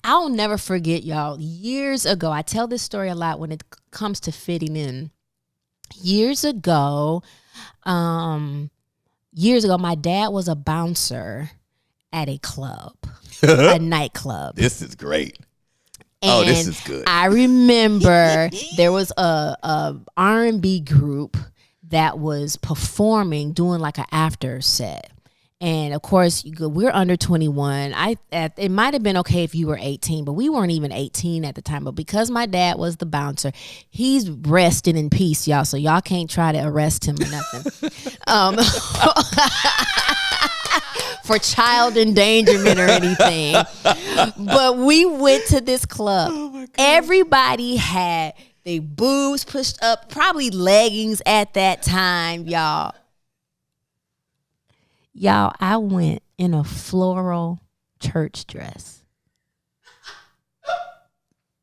I'll never forget, y'all. Years ago, I tell this story a lot when it comes to fitting in. Years ago, my dad was a bouncer at a club, a nightclub. This is great. And this is good. I remember there was a R&B group that was performing, doing like an after set. And of course, we're under 21. It might have been okay if you were 18, but we weren't even 18 at the time. But because my dad was the bouncer, he's resting in peace, y'all. So y'all can't try to arrest him or nothing. For child endangerment or anything. But we went to this club. Oh, everybody had their boobs pushed up, probably leggings at that time, y'all. Y'all, I went in a floral church dress.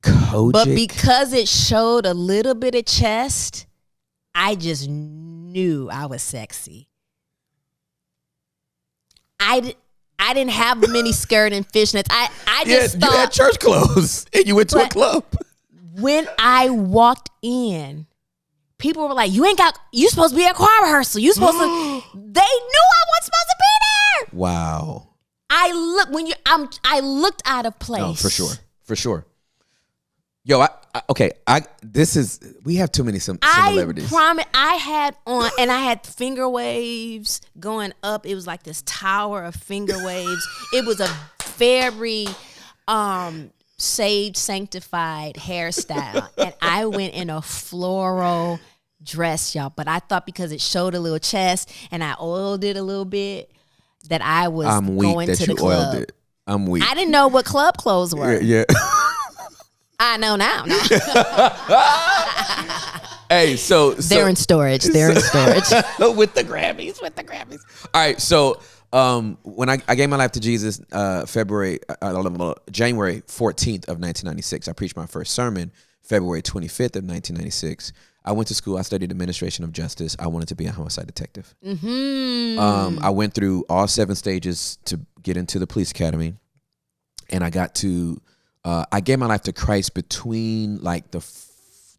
Kojic. But because it showed a little bit of chest, I just knew I was sexy. I didn't have a mini skirt and fishnets. I just thought you had church clothes and you went to a club. When I walked in, people were like, you supposed to be at choir rehearsal. You supposed to. They knew I wasn't supposed to be there. Wow. I looked out of place. No, for sure. Yo, we have too many similarities. I promise. I had finger waves going up. It was like this tower of finger waves. It was a very saved, sanctified hairstyle. And I went in a floral dress, y'all. But I thought because it showed a little chest and I oiled it a little bit, that I was going to the club. Oiled it. I'm weak. I didn't know what club clothes were. Yeah. I know now. No. Hey, so they're in storage. with the Grammys. All right, so when I gave my life to Jesus, January 14th of 1996, I preached my first sermon. February 25th of 1996, I went to school. I studied administration of justice. I wanted to be a homicide detective. Mm-hmm. I went through all 7 stages to get into the police academy, and I got to. I gave my life to Christ between like the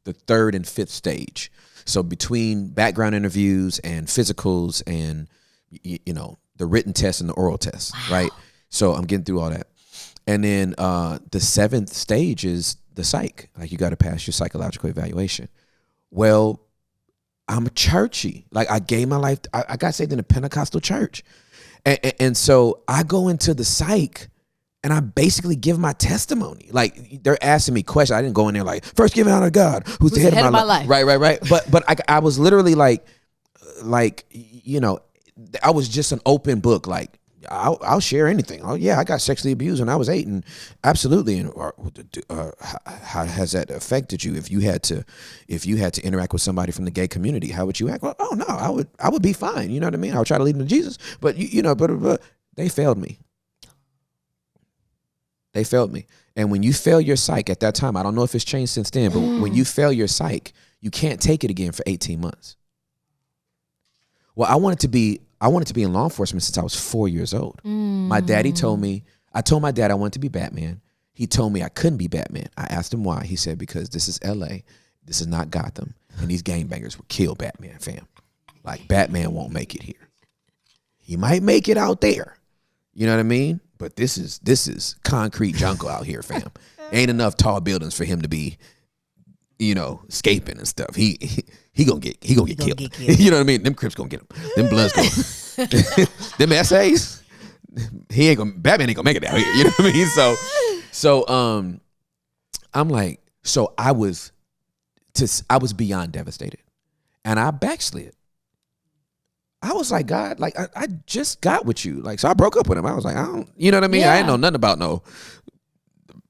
3rd and 5th stage. So between background interviews and physicals and, the written test and the oral test, right? So I'm getting through all that. And then the 7th stage is the psych. Like you got to pass your psychological evaluation. Well, I'm churchy. Like I gave my life. I got saved in a Pentecostal church. And so I go into the psych and I basically give my testimony. Like they're asking me questions. I didn't go in there like, first give honor to God, who's the head of my life. Right. But I was literally like, I was just an open book. Like I'll share anything. Oh yeah, I got sexually abused when I was 8, and absolutely. And how has that affected you? If you had to interact with somebody from the gay community, how would you act? Well, oh no, I would be fine. You know what I mean? I would try to lead them to Jesus. But but they failed me. They failed me. And when you fail your psych at that time, I don't know if it's changed since then, but when you fail your psych, you can't take it again for 18 months. Well, I wanted to be in law enforcement since I was 4 years old. My daddy told me, I told my dad I wanted to be Batman. He told me I couldn't be Batman. I asked him why. He said, because this is LA. This is not Gotham. And these gangbangers would kill Batman, fam. Like Batman won't make it here. He might make it out there. You know what I mean? But this is concrete jungle out here, fam. Ain't enough tall buildings for him to be, escaping and stuff. He gonna get killed. You know what I mean? Them Crips gonna get him. Them Bloods gonna them essays. Batman ain't gonna make it out here. You know what I mean? So I'm like, so I was beyond devastated, and I backslid. I was like, God, like I just got with you. Like, so I broke up with him. I was like, I don't, you know what I mean? Yeah. I ain't know nothing about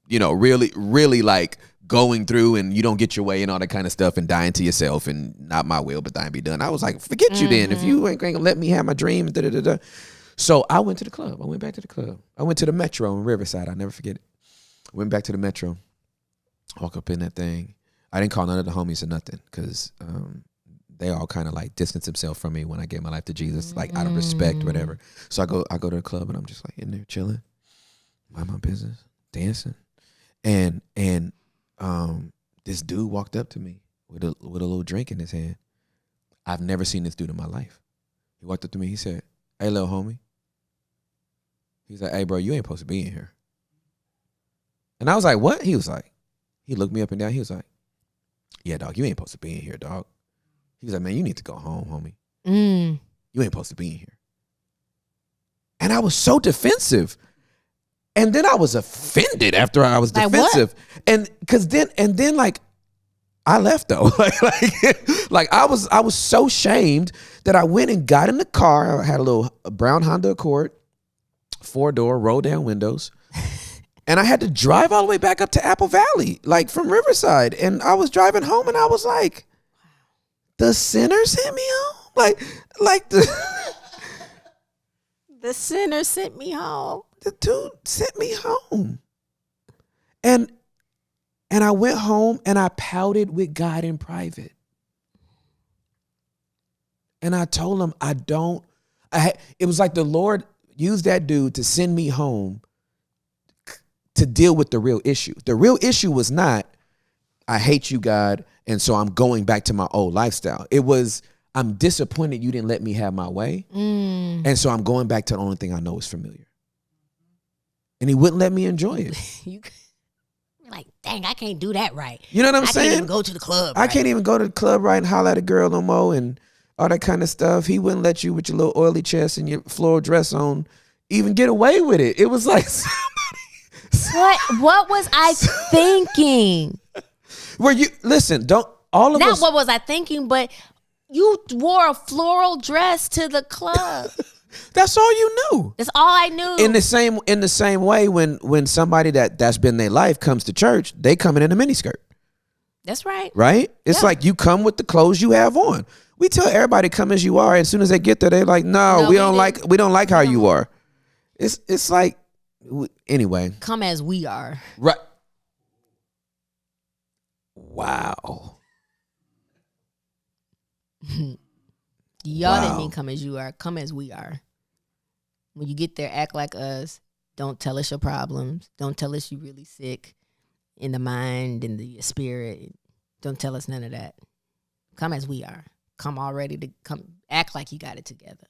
really like going through and you don't get your way and all that kind of stuff and dying to yourself and not my will, but thine be done. I was like, forget you then. If you ain't gonna let me have my dreams, So I went to the club. I went back to the club. I went to the Metro in Riverside. I'll never forget it. Went back to the Metro. Walk up in that thing. I didn't call none of the homies or nothing because they all kind of like distanced themselves from me when I gave my life to Jesus, like out of respect, whatever. So I go to the club and I'm just like in there chilling, mind my business, dancing. And this dude walked up to me with a little drink in his hand. I've never seen this dude in my life. He walked up to me. He said, "Hey, little homie." He's like, "Hey, bro, you ain't supposed to be in here." And I was like, "What?" He looked me up and down. He was like, "Yeah, dog, you ain't supposed to be in here, dog." He was like, "Man, you need to go home, homie. You ain't supposed to be in here." And I was so defensive. And then I was offended after I was defensive. What? And then like I left though. like I was so shamed that I went and got in the car. I had a brown Honda Accord, 4-door, roll down windows. And I had to drive all the way back up to Apple Valley, like from Riverside. And I was driving home and I was like, the sinner sent me home? Like the sinner sent me home. The dude sent me home. And I went home and I pouted with God in private. And I told him it was like the Lord used that dude to send me home to deal with the real issue. The real issue was not, I hate you, God, and so I'm going back to my old lifestyle. It was, I'm disappointed you didn't let me have my way. And so I'm going back to the only thing I know is familiar. And he wouldn't let me enjoy it. You're like, dang, I can't do that right. You know what I'm saying? I can't even go to the club I can't even go to the club right and holler at a girl no more and all that kind of stuff. He wouldn't let you with your little oily chest and your floral dress on even get away with it. It was like What was I thinking? Where you listen, don't all of Not us. what was I thinking, but you wore a floral dress to the club. That's all you knew. That's all I knew. In the same way, when somebody that's been their life comes to church, they coming in a miniskirt. That's right. Right? It's like you come with the clothes you have on. We tell everybody come as you are. As soon as they get there, they're like, no, we don't like how you are. It's like, anyway. Come as we are. Right. Wow. Y'all didn't mean come as you are. Come as we are. When you get there, act like us. Don't tell us your problems. Don't tell us you really sick in the mind and the spirit. Don't tell us none of that. Come as we are. Come all ready to come. Act like you got it together.